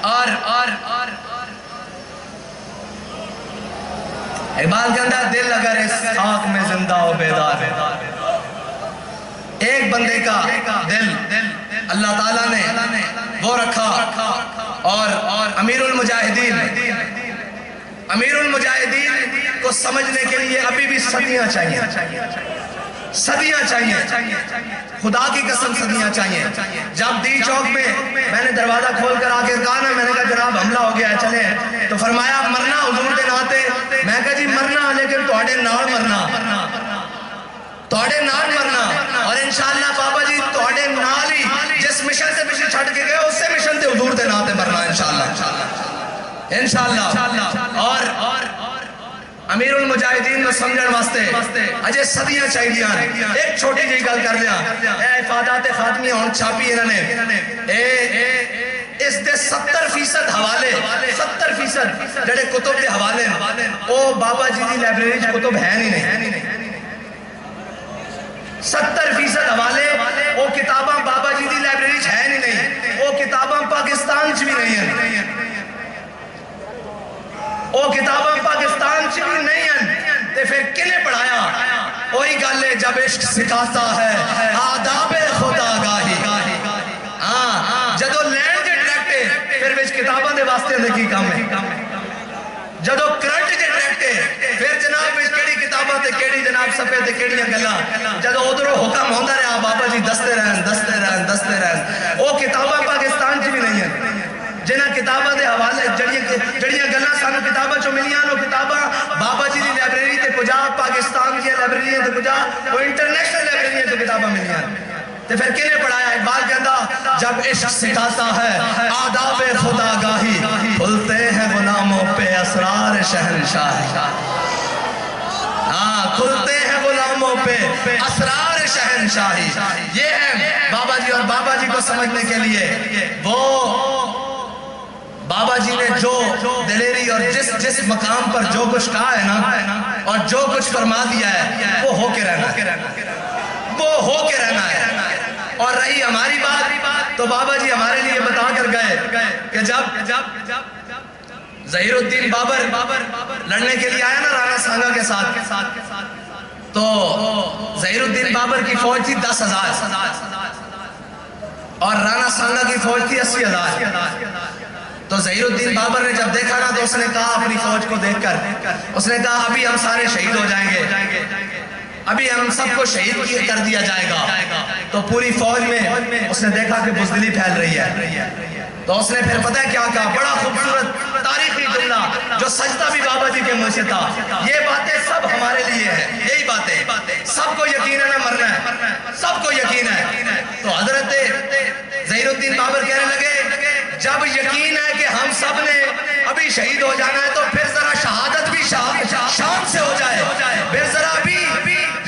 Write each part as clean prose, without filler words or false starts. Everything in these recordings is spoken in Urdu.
اور اقبال کے اندر دل اگر اس خاک میں زندہ ہو بیدار، ایک بندے کا دل اللہ تعالیٰ نے وہ رکھا، اور امیر المجاہدین کو سمجھنے کے لیے ابھی بھی صدیاں چاہیے، خدا کی قسم صدیاں چاہیے۔ جب دی چوک میں میں نے دروازہ کھول کر آ کے کہا نا، میں نے کہا جناب حملہ ہو گیا ہے چلے، تو فرمایا مرنا حضور دے ناتے، میں کہا جی مرنا لیکن تواڈے نال مرنا، اور انشاءاللہ بابا جی تواڈے نال ہی جس مشن سے مشن چھڑ کے گئے اس سے مشن تے حضور دے ناتے مرنا انشاءاللہ۔ اور امیر المجاہدین کو سمجھن واسطے اجے صدیاں چاہیے۔ ایک چھوٹی جی گل کر دیا، اے افادات خاتمیہ ہن چھاپی انہوں نے اس دے 70% حوالے، 70% جڑے کتب دے حوالے او بابا جی دی لائبریری کتب ہے نہیں، 70% حوالے او کتاباں بابا جی دی لائبریری ہے نہیں، او کتاباں پاکستان چ بھی نہیں ہیں، او کتاباں پاکستان چ بھی نہیں ہیں، تے پھر کنے پڑھایا؟ وہی گل ہے جب عشق سکھاتا ہے آداب خدا گاہی، جدو لین دے ڈائریکٹ پھر وچ کتاباں دے واسطے دے کی کام ہے، جدو کرنٹ دے ڈائریکٹ پھر جناب وچ کیڑی کتاباں تے کیڑی جناب صفحے تے کیڑیاں گلاں، جدو ادھروں حکم ہوندا رہا بابا جی دستے رہن وہ کتاباں پاکستان چ بھی نہیں ہیں، جنہ کتاباں دے حوالے جڑیاں گلاں سانو کتاباں چوں ملیاں وہ کتاباں بابا جی دی لائبریری تے کجا، پاکستان کی لائبریری تے کجا، وہ انٹرنیشنل لائبریری تے کتاباں ملیاں، تے پھر کنے پڑھایا؟ اقبال کہندا جب عشق سکھاتا ہے آداب خدا گاہی، کھلتے ہیں غلاموں پہ اسرار شہنشاہی، کھلتے ہیں غلاموں پہ اسرار شہنشاہی۔ یہ ہے بابا جی، اور بابا جی کو سمجھنے کے لیے وہ بابا جی نے جو دلیری اور جس مقام پر جو کچھ کہا ہے نا اور جو کچھ فرما دیا ہے وہ ہو کے رہنا ہے، اور رہی ہماری بات تو بابا جی ہمارے لیے بتا کر گئے کہ جب ظہیر الدین بابر لڑنے کے لیے آیا نا رانا سانگا کے ساتھ، تو ظہیر الدین بابر کی فوج تھی 10,000 اور رانا سانگا کی فوج تھی 80,000۔ تو ظہیر الدین بابر نے جب دیکھا نا تو اس نے کہا اپنی فوج کو دیکھ کر، اس نے کہا ابھی ہم سارے شہید ہو جائیں گے، ابھی ہم سب کو شہید کر دیا جائے گا۔ تو پوری فوج میں اس نے دیکھا کہ بزدلی پھیل رہی ہے، تو اس نے پھر پتہ ہے کیا کہا؟ بڑا خوبصورت تاریخی جملہ جو سجدہ بھی بابا جی کے منہ سے تھا، یہ باتیں سب ہمارے لیے ہیں، یہی باتیں سب کو یقین ہے نا مرنا ہے، سب کو یقین ہے۔ تو حضرت ظہیر الدین بابر کہنے لگے جب یقین ہے کہ ہم سب نے ابھی شہید ہو جانا ہے تو پھر ذرا شہادت بھی شان سے ہو جائے، پھر ذرا بھی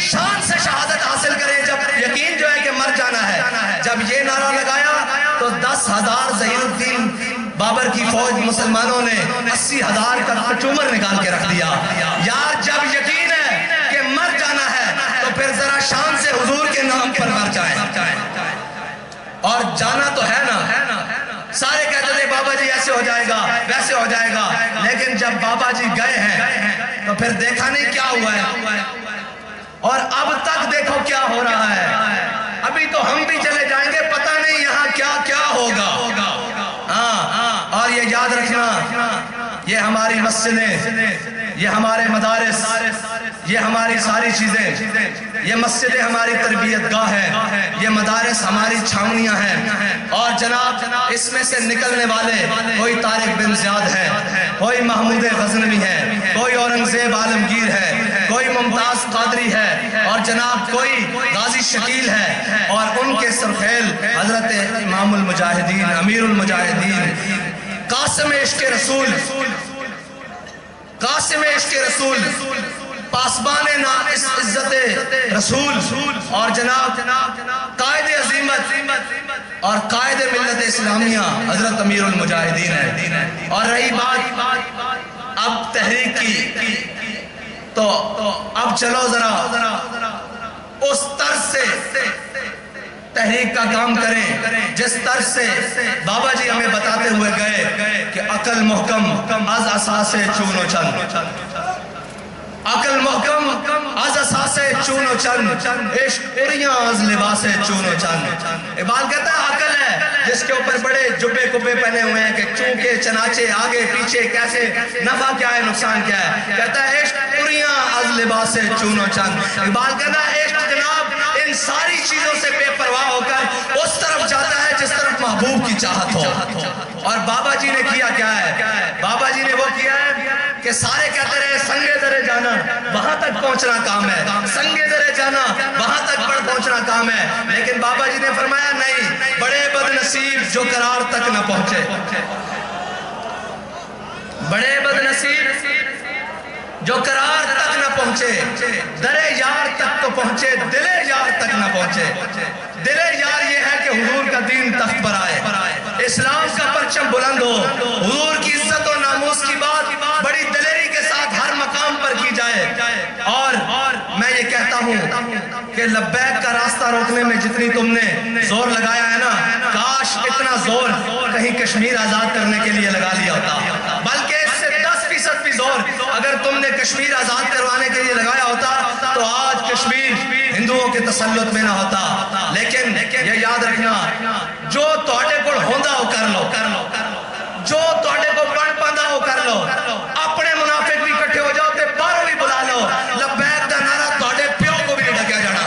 شان سے شہادت حاصل کریں جب یقین جو ہے کہ مر جانا ہے۔ جب یہ نعرہ لگایا تو 10,000 ظہیر الدین بابر کی فوج مسلمانوں نے 80,000 کا کچومر نکال کے رکھ دیا۔ یار جب یقین ہے کہ مر جانا ہے تو پھر ذرا شان سے حضور کے نام پر مر جائیں، اور جانا تو ہے نا۔ سارے کہتے تھے بابا جی ایسے ہو جائے گا ویسے ہو جائے گا، لیکن جب بابا جی گئے ہیں تو پھر دیکھا نہیں کیا ہوا ہے، اور اب تک دیکھو کیا ہو رہا ہے۔ ابھی تو ہم بھی چلے جائیں گے، پتہ نہیں یہاں کیا کیا ہوگا۔ اور یہ یاد رکھنا، یہ ہماری مسجدیں، یہ ہمارے مدارس، یہ ہماری ساری چیزیں، یہ مسجدیں ہماری تربیت گاہ ہیں، یہ مدارس ہماری چھاونیاں ہیں، اور جناب اس میں سے نکلنے والے کوئی طارق بن زیاد ہے، کوئی محمود غزنوی ہے، کوئی اورنگزیب عالمگیر ہے، کوئی ممتاز قادری ہے، اور جناب کوئی غازی شکیل ہے، اور ان کے سرخیل حضرت امام المجاہدین، امیر المجاہدین، قاسم عشق رسول، قاسم عشق رسول، پاسبان عزت رسول، اور جناب قائد عظیمت اور قائد ملت اسلامیہ حضرت امیر المجاہدین ہے۔ اور رہی بات اب تحریک کی، تو اب چلو ذرا اس طرز سے تحریک کا کام کریں جس طرز سے بابا جی ہمیں بتاتے ہوئے گئے عقل محکم از اساس چون و چند، عقل محکم از اساس چون و چند، عشق اڑیاں از لباس چون و چند۔ اقبال کہتا ہے عقل ہے جس کے اوپر بڑے جبے کبے پہنے ہوئے ہیں کہ چونکے چناچے آگے پیچھے کیسے، نفع کیا ہے نقصان کیا ہے۔ کہتا ہے عشق اڑیاں از لباس چون و چند۔ اقبال کہتا ہے عشق جناب ان ساری چیزوں سے بے پرواہ ہو کر اس طرف جاتا ہے جس طرف محبوب کی چاہت ہو۔ اور بابا جی نے کیا کیا ہے؟ بابا جی نے وہ کیا ہے کہ سارے کہتے رہے سنگے درے جانا وہاں تک پہنچنا کام ہے، سنگے درے جانا وہاں تک پہنچنا کام ہے، لیکن بابا جی نے فرمایا نہیں، بڑے بد نصیب جو قرار تک نہ پہنچے، بڑے بد نصیب جو قرار تک نہ پہنچے، درے یار تک تو پہنچے دلے یار تک نہ پہنچے۔ دلے یار یہ ہے کہ حضور کا دین تخت پر آئے، اسلام کا پرچم بلند ہو، حضور کی عزت و ناموس کی بات بڑی دلیری کے ساتھ ہر مقام پر کی جائے۔ اور میں یہ کہتا ہوں کہ لبیک کا راستہ روکنے میں جتنی تم نے زور لگایا ہے نا، کاش اتنا زور کہیں کشمیر آزاد کرنے کے لیے لگا لیا ہوتا، بلکہ اس سے 10% بھی زور اگر تم نے کشمیر آزاد کروانے کے لیے لگایا ہوتا تو آج کشمیر ہندوؤں کے تسلط میں نہ ہوتا۔ لیکن یہ یاد رکھنا، جو تواڈے کول ہوندا ہو کر لو، جو تواڈے کو بن پاندا ہو کر لو، اپنے منافق بھی اکٹھے ہو جاؤ تے باہروں بھی بلا لو، لبیک دا نعرہ تواڈے پیو کو بھی نہیں ڈکیا جانا۔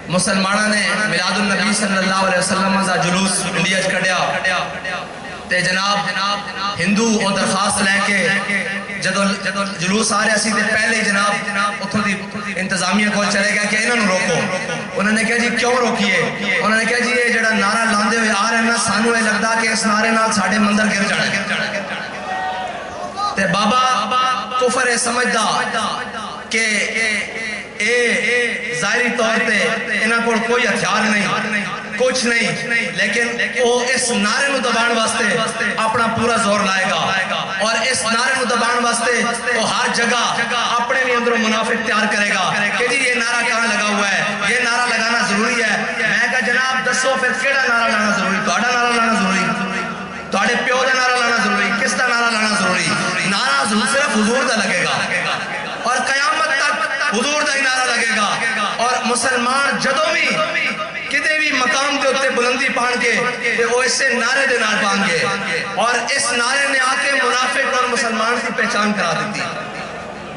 مسلمانہ نے میلاد النبی صلی اللہ علیہ وسلم کا جلوس انڈیا کڑیا تے جناب ہندو اور درخواست لے کے جدو جلوس آ رہا سی تے پہلے جناب اتھوں دی انتظامیہ کو چلے گیا کہ انہوں روکو۔ انہوں نے کہا جی کیوں روکیے؟ انہوں نے کہا جی یہ جڑا نعرہ لاندے ہوئے آ رہے ہیں نا، سانو یہ لگتا کہ اس نعرے نال ساڑھے مندر گر جانے تے بابا کفر سمجھدا کہ اے ظاہری طور پہ انہاں کو کوئی ہتھیار نہیں، کچھ نہیں، لیکن وہ اس نعرے نو دبان واسطے اپنا پورا زور لائے گا، اور اس نعرے نو دبان واسطے وہ ہر جگہ اپنے بھی اندروں منافق تیار کرے گا کہ جی یہ نعرہ کہاں لگا ہوا ہے، یہ نعرہ لگانا ضروری ہے۔ میں کہا جناب دسو پھر کیڑا نعرہ لانا ضروری؟ تہاڈا نعرہ لانا ضروری؟ تہاڈے پیو دا نعرہ لانا ضروری؟ کس دا نعرہ لانا ضروری؟ نعرہ صرف حضور دا لگے گا، اور قیامت تک حضور دا ہی نعرہ لگے گا۔ اور مسلمان جدوں بھی کدے بھی مقام دے ہوتے بلندی پہن کے وہ اسے نعرے دے نال پہن گے، اور اس نعرے نے آ کے منافق اور مسلمان کی پہچان کرا دیتی۔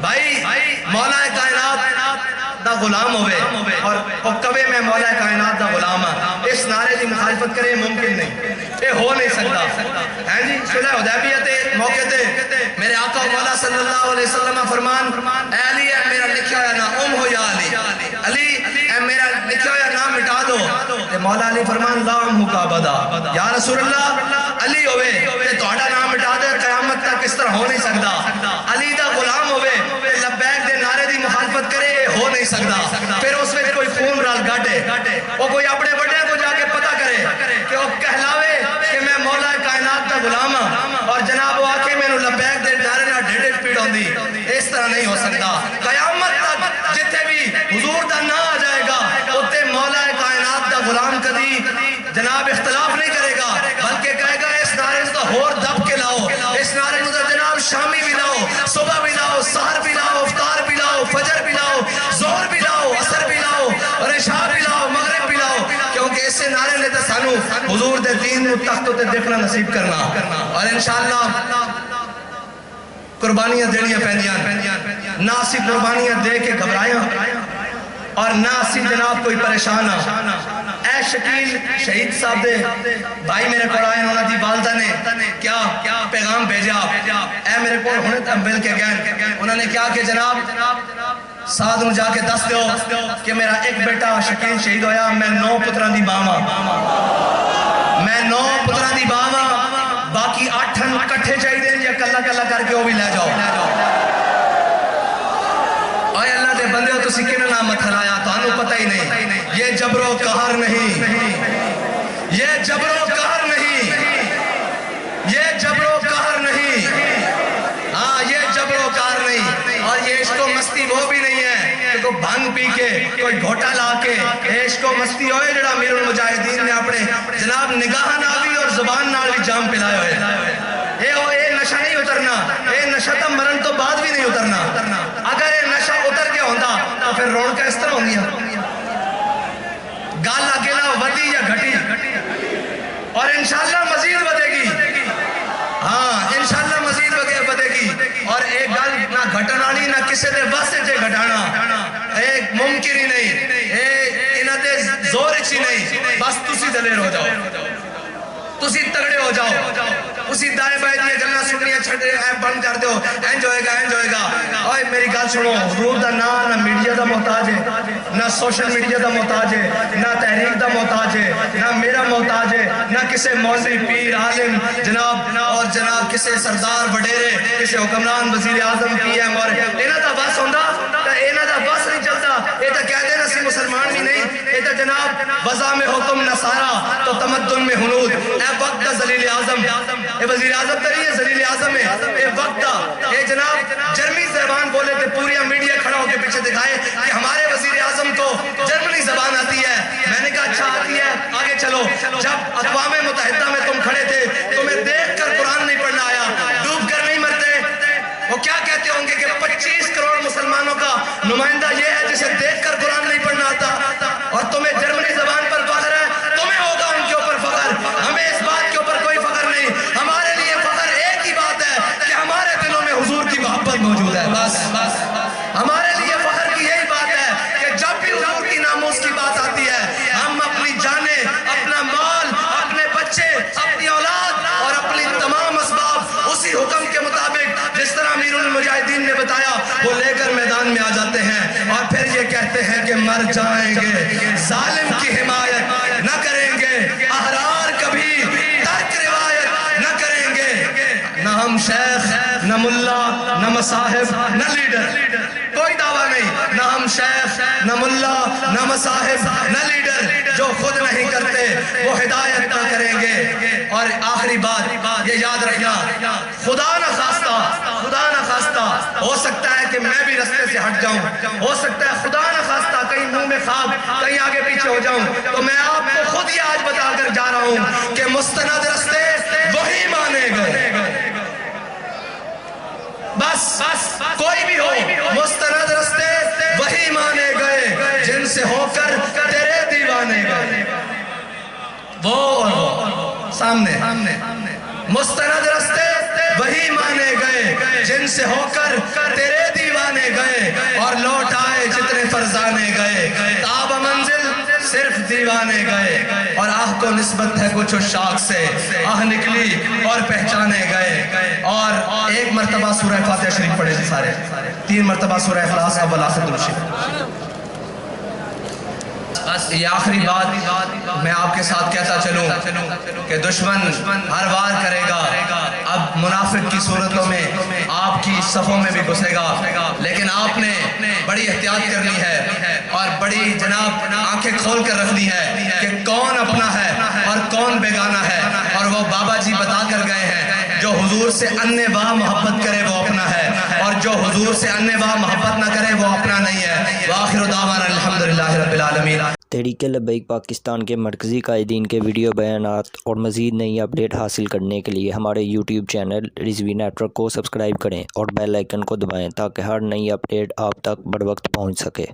بھائی مولا کائنات دا غلام ہوئے اور کبھی میں مولا کائنات دا غلام ہاں، اس نعرے کی مخالفت کرے ممکن نہیں، یہ ہو نہیں سکتا۔ ہیں جی صلح حدیبیہ تے موقع تے میرے آقا مولا صلی اللہ علیہ وسلم فرمان، اے علی اے میرا لکھا ہوا نام ہو یا علی، علی اے میرا لکھا ہوا نام مٹا دو، تے مولا علی فرمان لام کا بدا، یا رسول اللہ علی ہوئے تے تہاڈا نام مٹا دے، قیامت تک اس طرح ہو نہیں سکتا۔ علی دا غلام ہوئے تے لبیک دے نعرے دی مخالفت کرے، ہو نہیں سکتا۔ پھر اس میں کوئی خون رال گاٹے، وہ کوئی اپنے بڑے کو جا کے پتہ کرے کہ وہ کہلاوے کہ میں مولا کائنات دا غلام ہوں، اور جناب وہ جناب اختلاف نہیں کرے گا، بلکہ کہے گا اس نعرے تو ہور دب کے لاؤ، اس نعرے تو جناب شامی بھی لاؤ، صبح بھی لاؤ، سحر بھی لاؤ، افطار بھی لاؤ، فجر بھی لاؤ، ظہر بھی لاؤ، عصر بھی لاؤ، اور عشاء بھی لاؤ، مغرب بھی لاؤ، کیونکہ اس سے نعرے نے تے سانو حضور دے دین نو تخت تے دیکھنا نصیب کرنا، اور انشاءاللہ قربانیاں دینیاں پیندیاں، نہ اسی قربانیاں دے کے گھبرائیاں اور نہ اسی جناب کوئی پریشان ہاں۔ اے شکیل شہید صاحب دے بھائی میرے کو آئے، انہوں نے دی والدہ نے کیا پیغام بھیجا، اے میرے کو ہونے تھا مل کے گئے، انہوں نے کیا کہ جناب ساتھ میں جا کے دس دیو کہ میرا ایک بیٹا شکیل شہید ہویا، میں 9 پتران دی باما، میں 9 پتران دی باما، باقی 8 کٹھے چاہی دیں یا کلہ کلہ کر کے وہ بھی لے جاؤ۔ آئے اللہ دے بندے ہو تو سکے نہ نامت ہلایا، تو انہوں پتہ ہی نہیں، یہ جبر و قہر نہیں، یہ جبر و قہر نہیں، یہ جبر و قہر نہیں، ہاں یہ جبر و قہر نہیں، اور یہ عشق و مستی وہ بھی نہیں ہے کہ کوئی بھنگ پی کے کوئی گھوٹا لا کے عشق و مستی ہوئے جڑا امیر المجاہدین نے اپنے جناب نگاہ ناوی اور زبان نال بھی جام پلائے ہوئے، اے نشہ نہیں اترنا، اے نشہ تا مرن تو بعد بھی نہیں اترنا، اگر اے نشہ اتر کے ہوندہ تو پھر رون کا اس طرح ہوں گیا، گال اکیلا ودی یا گھٹی، اور انشاءاللہ مزید ودے گی، ہاں انشاءاللہ مزید ودے گی، اور ایک گال نہ گھٹنانی نہ کسے دے بس سے گھٹانا ایک ممکن ہی نہیں، انہ دے زور اچھی نہیں، بس تسی دلیر ہو جاؤ، تسی تگڑے ہو جاؤ، اسی دائیں بائیں دیئے گلنا سنیاں چھٹے بند کر دو، اینج ہوئے گا، اوہ میری گال سنو، حضور دا نہ میڈیا دا محتاج ہے، نہ سوشل میڈیا دا محتاج ہے، نہ تحریک دا محتاج ہے، نہ میرا محتاج ہے، نہ کسے مولوی پیر عالم جناب اور جناب کسے سردار وڈیرے، کسے حکمران وزیر اعظم پی ایم، اور اینا دا بس ہوندہ تا اینا دا بس نہیں چلتا، ایتا کہہ دینا سی مسلمان بھی نہیں، ایتا جناب وضع میں ہو تم نصارہ تو تمدن میں ہنود، اے وقت دا ذلیل اعظم، اے وزیر اعظم تری ہے ذلیل اعظم ہے، اے وقت دا اے جناب جرمنی زبان بولے تھے، پوریا میڈیا کھڑا ہو کے پیچھے دکھائے کہ ہمارے وزیر اعظم کو جرمنی زبان آتی ہے، میں نے کہا اچھا آتی ہے، آگے چلو، جب اقوام متحدہ میں تم کھڑے تھے تمہیں دیکھ کر قرآن نہیں پڑھنا آیا، ڈوب کر نہیں مرتے، وہ کیا کہتے ہوں گے کہ 25 کروڑ مسلمانوں کا نمائندہ یہ ہے جسے دیکھ کر قرآن نہیں پڑھنا آتا، اور تمہیں جرمنی زبان پر فخر ہے، تمہیں ہوگا ان کے اوپر فخر، ہمیں اس بات کے اوپر کوئی فخر نہیں، ہمارے لیے فخر ایک ہی بات ہے کہ ہمارے دلوں میں حضور کی محبت موجود ہے، بس ہمارے لیے فخر کی یہی بات ہے کہ جب بھی حضور کی ناموس کی بات آتی ہے ہم اپنی جانیں، اپنا مال، اپنے بچے، اپنی اولاد اور اپنی تمام اسباب اسی حکم کے مطابق جس طرح امیر المجاہدین نے بتایا وہ لے کر میدان میں آ جاتے ہیں، اور پھر یہ کہتے ہیں کہ مر جائیں گے، ظالم کی حمایت نہ کریں گے، احرار کبھی ترک روایت نہ کریں گے، نہ ہم شیخ نہ ملا نہ مصاحب نہ لیڈر، کوئی دعویٰ نہیں، نہ ہم شیخ نہ ملا نہ مصاحب نہ لیڈر، جو خود نہیں کرتے وہ ہدایت نہ کریں گے، اور آخری بات یہ یاد رکھنا، خدا نہ خواستہ ہو سکتا ہے کہ میں بھی رستے سے ہٹ جاؤں، ہو سکتا ہے خدا نہ خواستہ کہیں منہ میں خواب کہیں آگے پیچھے ہو جاؤں، تو میں آپ کو خود ہی آج بتا کر جا رہا ہوں کہ مستند رستے وہی مانے گئے، بس کوئی بھی ہو مستند رستے وہی مانے گئے جن سے ہو کر تیرے دیوانے گئے، وہ اور وہ سامنے، مستند رستے وہی مانے گئے جن سے ہو کر تیرے دیوانے گئے، اور لوٹ آئے جتنے فرزانے گئے، تاب منزل صرف دیوانے گئے، اور آہ کو نسبت ہے کچھ شاک سے، آہ نکلی اور پہچانے گئے، اور ایک مرتبہ سورہ فاتحہ شریف پڑھے تھے سارے، 3 مرتبہ سورہ اخلاص اول آخر درود شریف۔ یہ آخری بات میں آپ کے ساتھ کہتا چلوں کہ دشمن ہر وار کرے گا، اب منافق کی صورتوں میں آپ کی صفوں میں بھی گھسے گا، لیکن آپ نے بڑی احتیاط کرنی ہے اور بڑی جناب آنکھیں کھول کر رکھنی ہے کہ کون اپنا ہے اور کون بیگانہ ہے، اور وہ بابا جی بتا کر گئے ہیں جو حضور سے انے واہ محبت کرے وہ اپنا ہے، اور جو حضور سے انے واہ محبت نہ کرے وہ اپنا نہیں ہے۔ وآخر دعوانا الحمدللہ رب العالمین۔ تحریک لبیک پاکستان کے مرکزی قائدین کے ویڈیو بیانات اور مزید نئی اپڈیٹ حاصل کرنے کے لیے ہمارے یوٹیوب چینل رضوی نیٹورک کو سبسکرائب کریں اور بیل آئیکن کو دبائیں تاکہ ہر نئی اپڈیٹ آپ تک بروقت پہنچ سکے۔